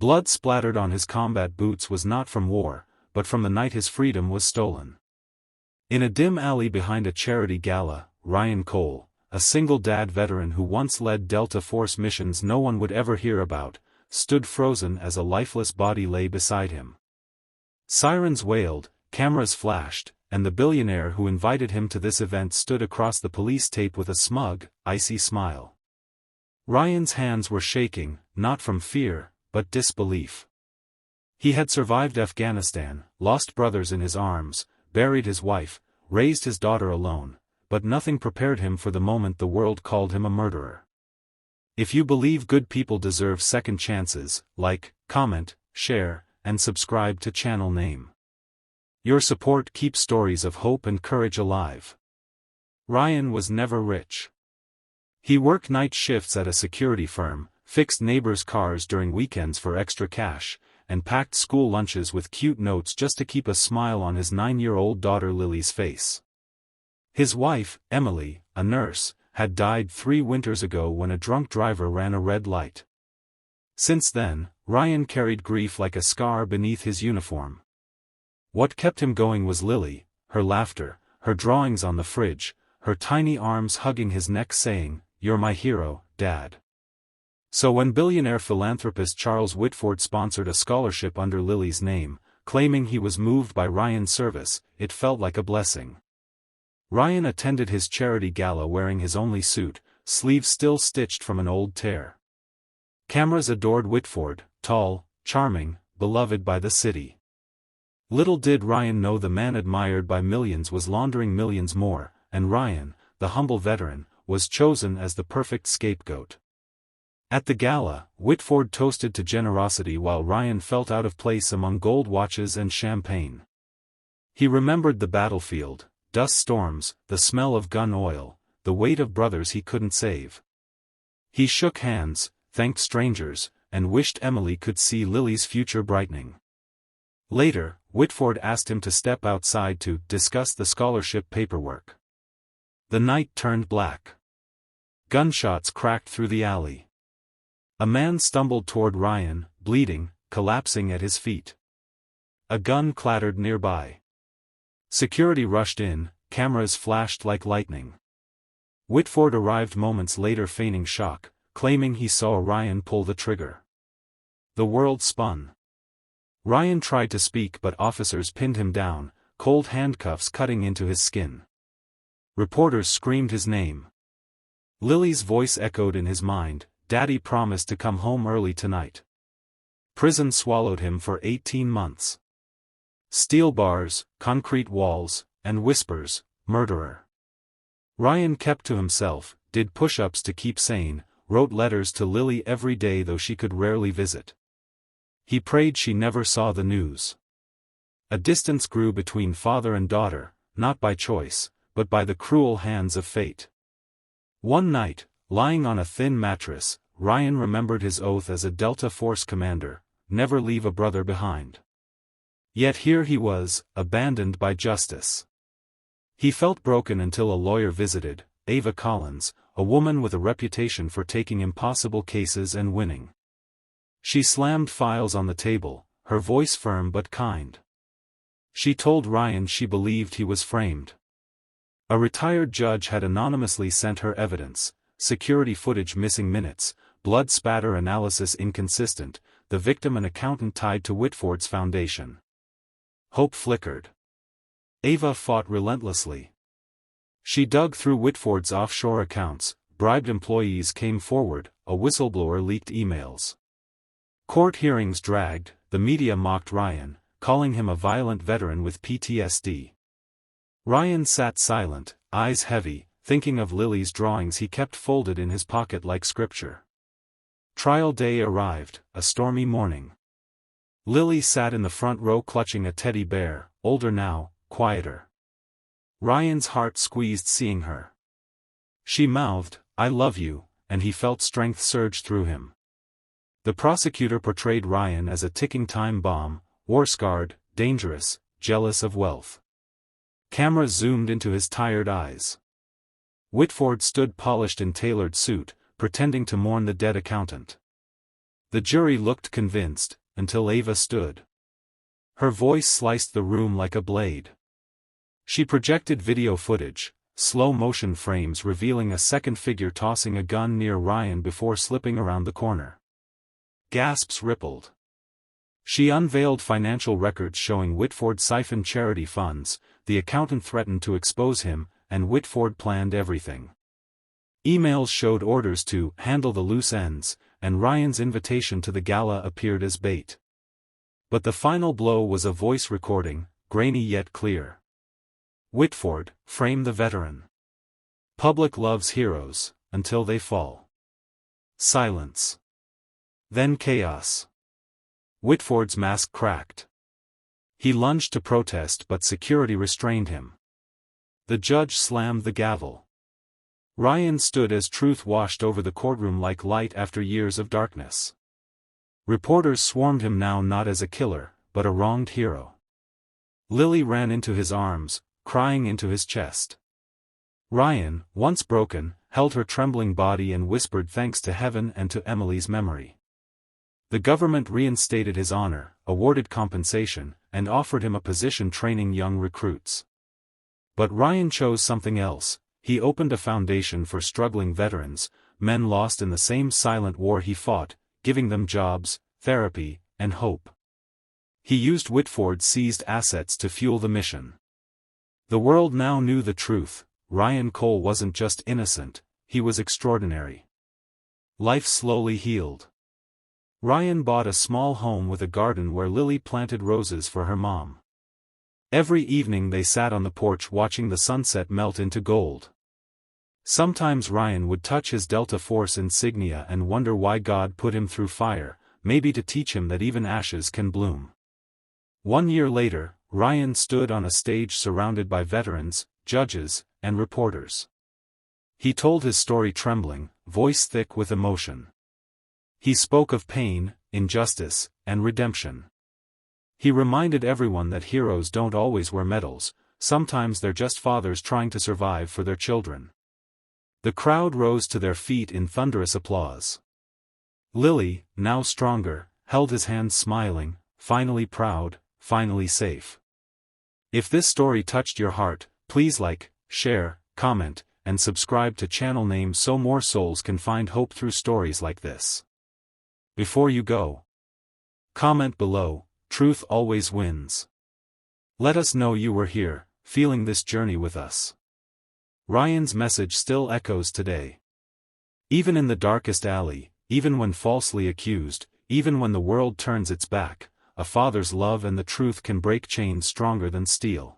Blood splattered on his combat boots was not from war, but from the night his freedom was stolen. In a dim alley behind a charity gala, Ryan Cole, a single-dad veteran who once led Delta Force missions no one would ever hear about, stood frozen as a lifeless body lay beside him. Sirens wailed, cameras flashed, and the billionaire who invited him to this event stood across the police tape with a smug, icy smile. Ryan's hands were shaking, not from fear, but disbelief. He had survived Afghanistan, lost brothers in his arms, buried his wife, raised his daughter alone, but nothing prepared him for the moment the world called him a murderer. If you believe good people deserve second chances, like, comment, share, and subscribe to channel name. Your support keeps stories of hope and courage alive. Ryan was never rich. He worked night shifts at a security firm, fixed neighbors' cars during weekends for extra cash, and packed school lunches with cute notes just to keep a smile on his 9-year-old daughter Lily's face. His wife, Emily, a nurse, had died 3 winters ago when a drunk driver ran a red light. Since then, Ryan carried grief like a scar beneath his uniform. What kept him going was Lily, her laughter, her drawings on the fridge, her tiny arms hugging his neck saying, "You're my hero, Dad." So when billionaire philanthropist Charles Whitford sponsored a scholarship under Lily's name, claiming he was moved by Ryan's service, it felt like a blessing. Ryan attended his charity gala wearing his only suit, sleeves still stitched from an old tear. Cameras adored Whitford, tall, charming, beloved by the city. Little did Ryan know the man admired by millions was laundering millions more, and Ryan, the humble veteran, was chosen as the perfect scapegoat. At the gala, Whitford toasted to generosity while Ryan felt out of place among gold watches and champagne. He remembered the battlefield, dust storms, the smell of gun oil, the weight of brothers he couldn't save. He shook hands, thanked strangers, and wished Emily could see Lily's future brightening. Later, Whitford asked him to step outside to discuss the scholarship paperwork. The night turned black. Gunshots cracked through the alley. A man stumbled toward Ryan, bleeding, collapsing at his feet. A gun clattered nearby. Security rushed in, cameras flashed like lightning. Whitford arrived moments later feigning shock, claiming he saw Ryan pull the trigger. The world spun. Ryan tried to speak but officers pinned him down, cold handcuffs cutting into his skin. Reporters screamed his name. Lily's voice echoed in his mind, "Daddy promised to come home early tonight." Prison swallowed him for 18 months. Steel bars, concrete walls, and whispers, "Murderer." Ryan kept to himself, did push-ups to keep sane, wrote letters to Lily every day though she could rarely visit. He prayed she never saw the news. A distance grew between father and daughter, not by choice, but by the cruel hands of fate. One night, lying on a thin mattress, Ryan remembered his oath as a Delta Force commander, never leave a brother behind. Yet here he was, abandoned by justice. He felt broken until a lawyer visited, Ava Collins, a woman with a reputation for taking impossible cases and winning. She slammed files on the table, her voice firm but kind. She told Ryan she believed he was framed. A retired judge had anonymously sent her evidence, security footage missing minutes, blood spatter analysis inconsistent, the victim an accountant tied to Whitford's foundation. Hope flickered. Ava fought relentlessly. She dug through Whitford's offshore accounts, bribed employees came forward, a whistleblower leaked emails. Court hearings dragged, the media mocked Ryan, calling him a violent veteran with PTSD. Ryan sat silent, eyes heavy, thinking of Lily's drawings he kept folded in his pocket like scripture. Trial day arrived, a stormy morning. Lily sat in the front row clutching a teddy bear, older now, quieter. Ryan's heart squeezed seeing her. She mouthed, "I love you," and he felt strength surge through him. The prosecutor portrayed Ryan as a ticking time bomb, war-scarred, dangerous, jealous of wealth. Cameras zoomed into his tired eyes. Whitford stood polished in tailored suit, pretending to mourn the dead accountant. The jury looked convinced, until Ava stood. Her voice sliced the room like a blade. She projected video footage, slow-motion frames revealing a second figure tossing a gun near Ryan before slipping around the corner. Gasps rippled. She unveiled financial records showing Whitford siphoned charity funds, the accountant threatened to expose him, and Whitford planned everything. Emails showed orders to handle the loose ends, and Ryan's invitation to the gala appeared as bait. But the final blow was a voice recording, grainy yet clear. Whitford, frame the veteran. Public loves heroes, until they fall. Silence. Then chaos. Whitford's mask cracked. He lunged to protest but security restrained him. The judge slammed the gavel. Ryan stood as truth washed over the courtroom like light after years of darkness. Reporters swarmed him now not as a killer, but a wronged hero. Lily ran into his arms, crying into his chest. Ryan, once broken, held her trembling body and whispered thanks to heaven and to Emily's memory. The government reinstated his honor, awarded compensation, and offered him a position training young recruits. But Ryan chose something else. He opened a foundation for struggling veterans, men lost in the same silent war he fought, giving them jobs, therapy, and hope. He used Whitford's seized assets to fuel the mission. The world now knew the truth. Ryan Cole wasn't just innocent, he was extraordinary. Life slowly healed. Ryan bought a small home with a garden where Lily planted roses for her mom. Every evening they sat on the porch watching the sunset melt into gold. Sometimes Ryan would touch his Delta Force insignia and wonder why God put him through fire, maybe to teach him that even ashes can bloom. 1 year later, Ryan stood on a stage surrounded by veterans, judges, and reporters. He told his story trembling, voice thick with emotion. He spoke of pain, injustice, and redemption. He reminded everyone that heroes don't always wear medals, sometimes they're just fathers trying to survive for their children. The crowd rose to their feet in thunderous applause. Lily, now stronger, held his hand smiling, finally proud, finally safe. If this story touched your heart, please like, share, comment, and subscribe to channel name so more souls can find hope through stories like this. Before you go, comment below, truth always wins. Let us know you were here, feeling this journey with us. Ryan's message still echoes today. Even in the darkest alley, even when falsely accused, even when the world turns its back, a father's love and the truth can break chains stronger than steel.